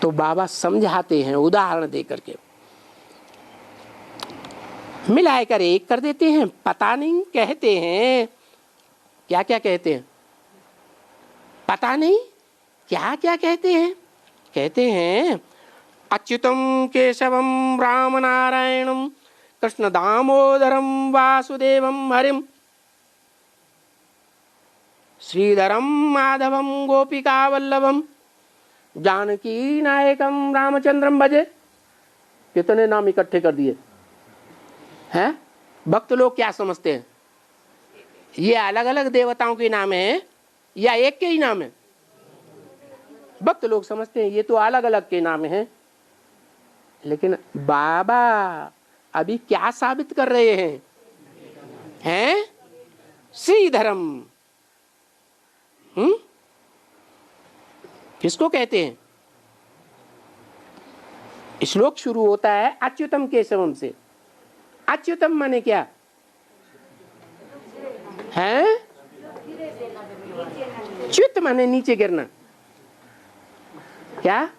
तो बाबा समझाते हैं उदाहरण दे करके, मिलाकर एक कर देते हैं। पता नहीं कहते हैं, क्या क्या कहते हैं, पता नहीं क्या क्या कहते हैं। कहते हैं अच्युतम केशवम राम नारायणम कृष्ण दामोदरम वासुदेवम हरिम श्रीधरम माधवम गोपिका वल्लभम जानकी नायकम रामचंद्रम भजे। कितने नाम इकट्ठे कर दिए हैं। भक्त लोग क्या समझते हैं, ये अलग अलग देवताओं के नाम है या एक के ही नाम है? भक्त लोग समझते हैं ये तो अलग अलग के नाम हैं। लेकिन बाबा अभी क्या साबित कर रहे हैं? हैं श्रीधरम। किसको कहते हैं? श्लोक शुरू होता है अच्युतम केशवम से। अच्युतम माने क्या है? च्युत माने नीचे गिरना। क्या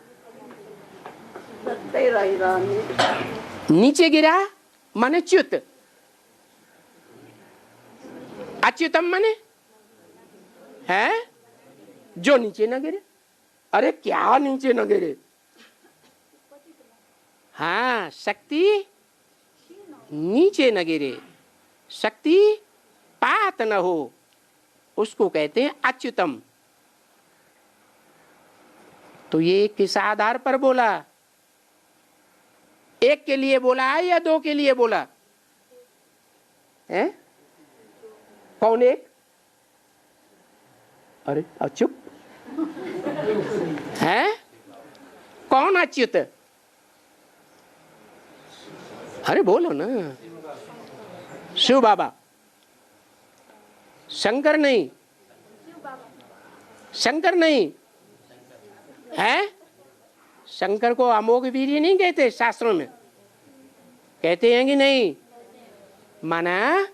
नीचे गिरा माने च्युत। अच्युतम माने है जो नीचे न गिरे। अरे क्या नीचे न गिरे? हाँ, शक्ति नीचे न गिरे, शक्ति पात न हो, उसको कहते हैं अच्युतम। तो ये किस आधार पर बोला? एक के लिए बोला है या दो के लिए बोला है? कौन एक? अरे अच्युत है? कौन अच्युत? अरे बोलो ना। शिव बाबा। शंकर नहीं, शंकर नहीं है। शंकर को अमोघ वीर्य नहीं कहते शास्त्रों में? कहते हैं कि नहीं? माना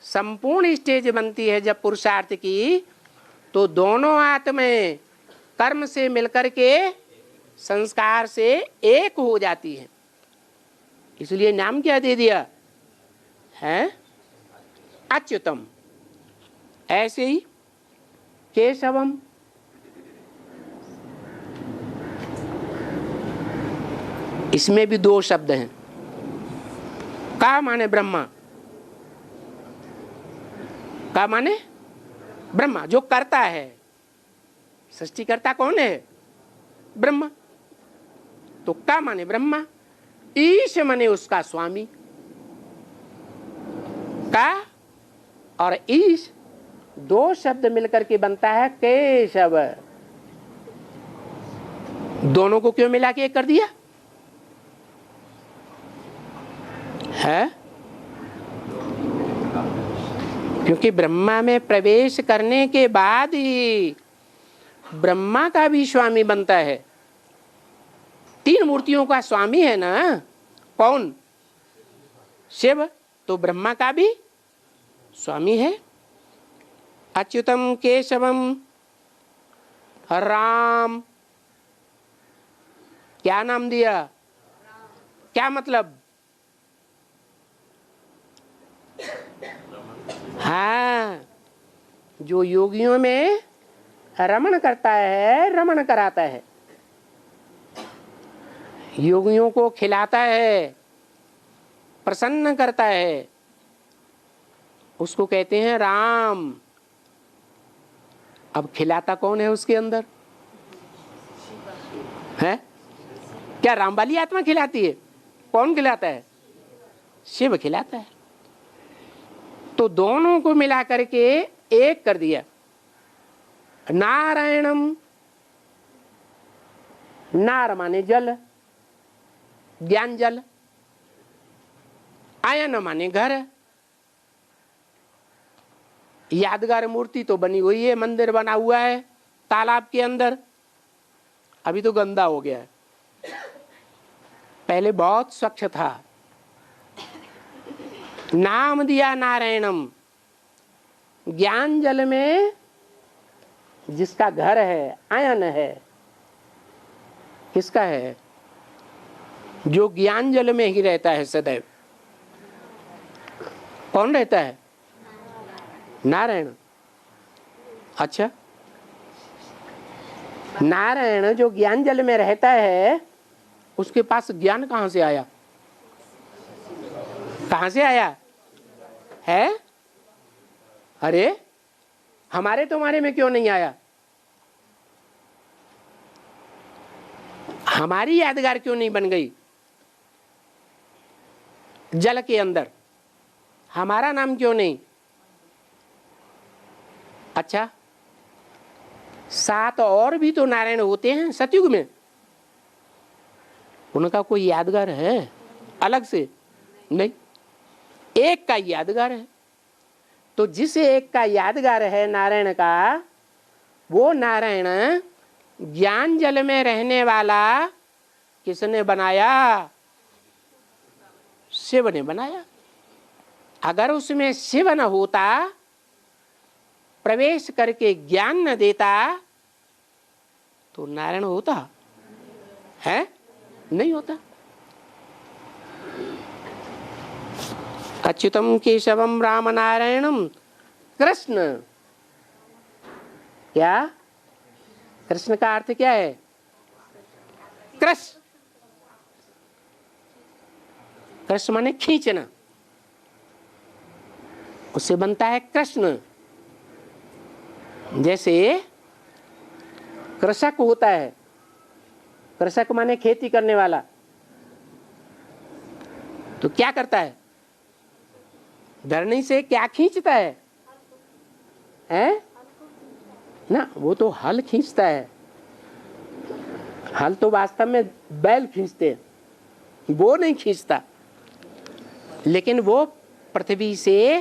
संपूर्ण स्टेज बनती है जब पुरुषार्थ की, तो दोनों आत्माएं कर्म से मिलकर के संस्कार से एक हो जाती है। इसलिए नाम क्या दे दिया है? अच्युतम। ऐसे ही केशवम, इसमें भी दो शब्द हैं। का माने ब्रह्मा, का माने ब्रह्मा जो करता है। सृष्टिकर्ता कौन है? ब्रह्मा। तो का माने ब्रह्मा, ईश माने उसका स्वामी। का और ईश दो शब्द मिलकर के बनता है केशव। दोनों को क्यों मिला के एक कर दिया है? क्योंकि ब्रह्मा में प्रवेश करने के बाद ही ब्रह्मा का भी स्वामी बनता है। तीन मूर्तियों का स्वामी है ना कौन? शिव। तो ब्रह्मा का भी स्वामी है। अच्युतम केशवम राम, क्या नाम दिया? क्या मतलब? हाँ, जो योगियों में रमण करता है, रमण कराता है, योगियों को खिलाता है, प्रसन्न करता है, उसको कहते हैं राम। अब खिलाता कौन है उसके अंदर है? क्या राम वाली आत्मा खिलाती है? कौन खिलाता है? शिव खिलाता है। तो दोनों को मिला करके एक कर दिया। नारायणम, नार माने जल, ज्ञान जल। आयन माने घर। यादगार मूर्ति तो बनी हुई है, मंदिर बना हुआ है तालाब के अंदर। अभी तो गंदा हो गया है, पहले बहुत स्वच्छ था। नाम दिया नारायणम। ज्ञान जल में जिसका घर है, आयन है, किसका है? जो ज्ञान जल में ही रहता है सदैव। कौन रहता है? नारायण। अच्छा, नारायण जो ज्ञान जल में रहता है, उसके पास ज्ञान कहां से आया? कहां से आया है? अरे हमारे तुम्हारे में क्यों नहीं आया? हमारी यादगार क्यों नहीं बन गई जल के अंदर? हमारा नाम क्यों नहीं? अच्छा, 7 और भी तो नारायण होते हैं सतयुग में, उनका कोई यादगार है अलग से? नहीं, एक का यादगार है। तो जिस एक का यादगार है नारायण का, वो नारायण ज्ञान जल में रहने वाला किसने बनाया? शिव ने बनाया। अगर उसमें शिव न होता, प्रवेश करके ज्ञान न देता, तो नारायण होता है? नहीं होता। अच्युतम केशवम राम नारायणम कृष्ण। क्या? कृष्ण का अर्थ क्या है? कृष्ण। कृष्ण माने खींचना, उससे बनता है कृष्ण। जैसे कृषक होता है, कृषक माने खेती करने वाला, तो क्या करता है? धरनी से क्या खींचता है? हैं? ना, वो तो हल खींचता है। हल तो वास्तव में बैल खींचते हैं, वो नहीं खींचता। लेकिन वो पृथ्वी से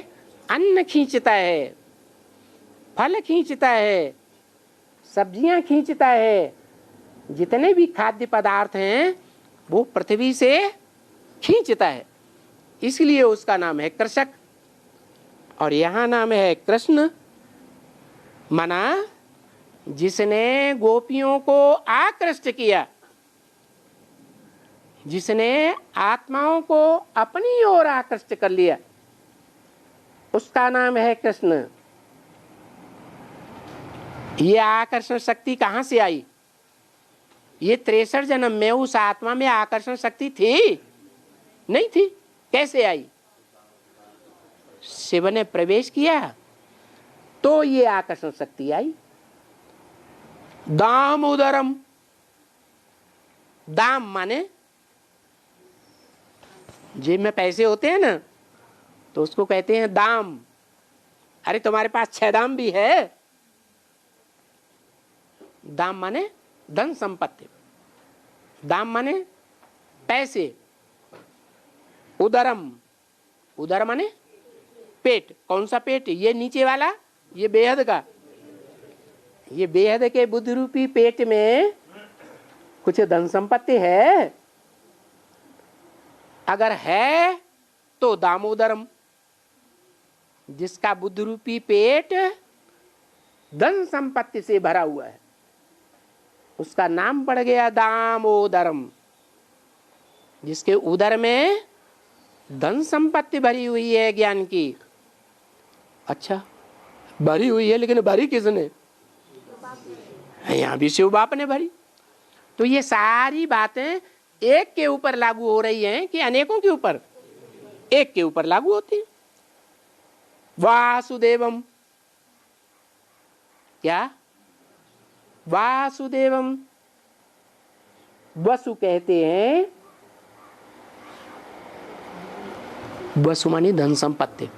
अन्न खींचता है, फल खींचता है, सब्जियां खींचता है। जितने भी खाद्य पदार्थ हैं वो पृथ्वी से खींचता है, इसलिए उसका नाम है कृषक। और यहां नाम है कृष्ण, माना जिसने गोपियों को आकृष्ट किया, जिसने आत्माओं को अपनी ओर आकृष्ट कर लिया, उसका नाम है कृष्ण। ये आकर्षण शक्ति कहां से आई? ये 63 जन्म में उस आत्मा में आकर्षण शक्ति थी? नहीं थी। कैसे आई? शिव ने प्रवेश किया तो ये आकर्षण शक्ति आई। दामोदरम, दाम माने जेब में पैसे होते हैं ना, तो उसको कहते हैं दाम। अरे तुम्हारे पास 6 दाम भी है। दाम माने धन संपत्ति, दाम माने पैसे। उदरम, उदर माने पेट। कौन सा पेट? ये नीचे वाला, ये बेहद का। ये बेहद के बुद्धि रूपी पेट में कुछ धन संपत्ति है? अगर है तो दामोदरम, जिसका बुद्धि रूपी पेट धन संपत्ति से भरा हुआ है, उसका नाम पड़ गया दामोदरम। जिसके उदर में धन संपत्ति भरी हुई है ज्ञान की। अच्छा, भरी हुई है, लेकिन भरी किसने? यहां भी शिव बाप ने भरी। तो ये सारी बातें एक के ऊपर लागू हो रही हैं कि अनेकों के ऊपर? एक के ऊपर लागू होती है। वासुदेवम, क्या? वासुदेवम। वसु कहते हैं, वसु मानी धन संपत्ति,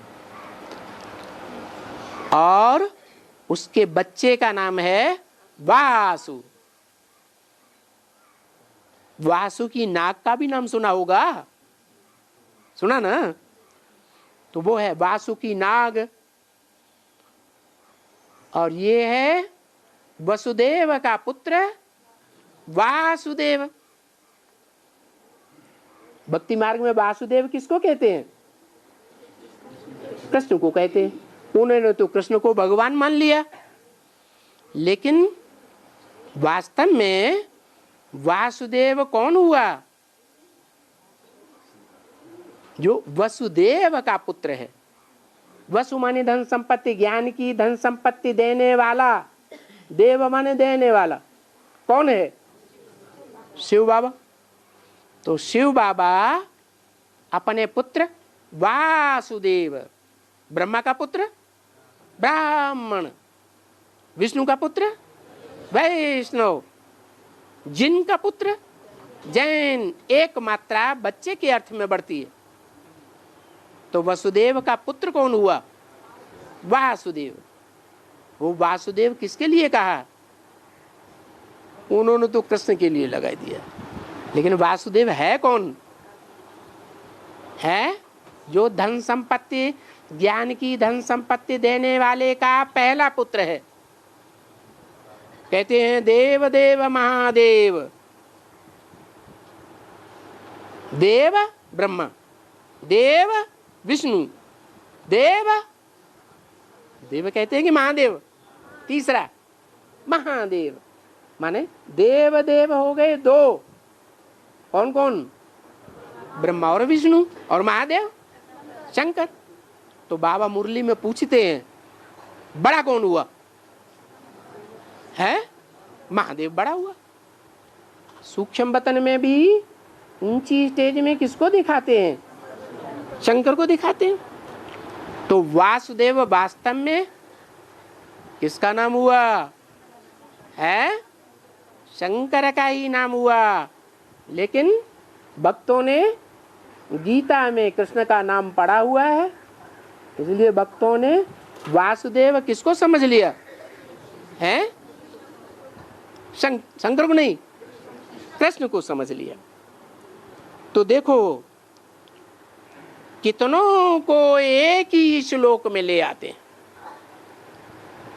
और उसके बच्चे का नाम है वासु। वासु की नाग का भी नाम सुना होगा, सुना ना? तो वो है वासु की नाग। और ये है वसुदेव का पुत्र वासुदेव। भक्ति मार्ग में वासुदेव किसको कहते हैं? कृष्ण को कहते हैं। उन्होंने तो कृष्ण को भगवान मान लिया, लेकिन वास्तव में वासुदेव कौन हुआ? जो वसुदेव का पुत्र है। वसु माने धन संपत्ति, ज्ञान की धन संपत्ति देने वाला, देव माने देने वाला। कौन है? शिव बाबा। तो शिव बाबा अपने पुत्र वासुदेव, ब्रह्मा का पुत्र ब्राह्मण, विष्णु का पुत्र वैष्णव, जिन का पुत्र जैन, एक मात्रा बच्चे के अर्थ में बढ़ती है। तो वसुदेव का पुत्र कौन हुआ? वासुदेव। वो वासुदेव किसके लिए कहा? उन्होंने तो कृष्ण के लिए लगा दिया, लेकिन वासुदेव है कौन? है जो धन संपत्ति, ज्ञान की धन संपत्ति देने वाले का पहला पुत्र है। कहते हैं देव देव महादेव, देव ब्रह्मा, देव विष्णु, देव देव कहते हैं कि महादेव, तीसरा महादेव, माने देव देव हो गए दो। कौन कौन? ब्रह्मा और विष्णु, और महादेव शंकर। तो बाबा मुरली में पूछते हैं बड़ा कौन हुआ? है महादेव बड़ा हुआ। सूक्ष्म वतन में भी ऊंची स्टेज में किसको दिखाते हैं? शंकर को दिखाते हैं। तो वासुदेव वास्तव में किसका नाम हुआ? है शंकर का ही नाम हुआ। लेकिन भक्तों ने गीता में कृष्ण का नाम पढ़ा हुआ है, इसलिए भक्तों ने वासुदेव किसको समझ लिया है? शंकर को नहीं, कृष्ण को समझ लिया। तो देखो कितनों को एक ही श्लोक में ले आते हैं,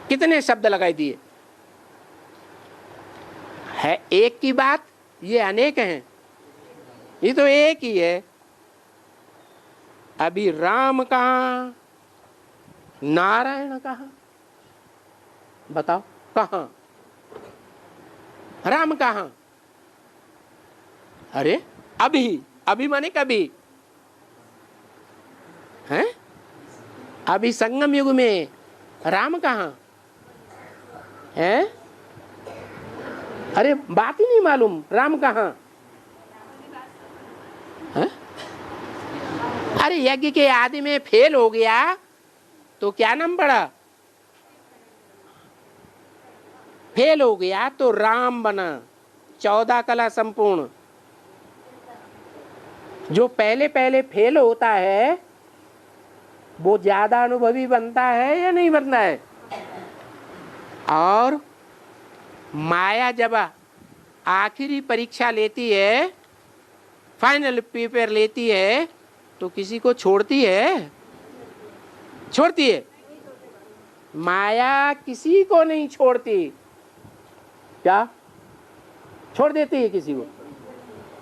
कितने शब्द लगाई दिए है। एक की बात, ये अनेक हैं, ये तो एक ही है। अभी राम कहाँ, नारायण कहाँ? बताओ कहाँ? राम कहाँ? अरे अभी, अभी माने कभी हैं? अभी संगम युग में राम कहाँ है? अरे बात ही नहीं मालूम, राम कहाँ है? अरे यज्ञ के आदि में फेल हो गया तो क्या नाम पड़ा? फेल हो गया तो राम बना, 14 कला संपूर्ण। जो पहले पहले फेल होता है वो ज्यादा अनुभवी बनता है या नहीं बनता है? और माया जब आखिरी परीक्षा लेती है, फाइनल पेपर लेती है, तो किसी को छोड़ती है? छोड़ती है? माया किसी को नहीं छोड़ती। क्या छोड़ देती है? किसी को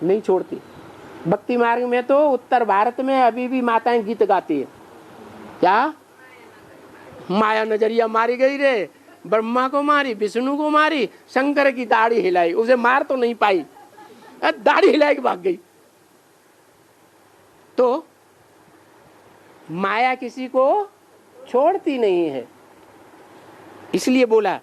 नहीं छोड़ती। भक्ति मार्ग में तो उत्तर भारत में अभी भी माताएं गीत गाती है। क्या माया नजरिया मारी गई रे, ब्रह्मा को मारी, विष्णु को मारी, शंकर की दाढ़ी हिलाई, उसे मार तो नहीं पाई, दाढ़ी हिलाई के भाग गई। तो माया किसी को छोड़ती नहीं है। इसलिए बोला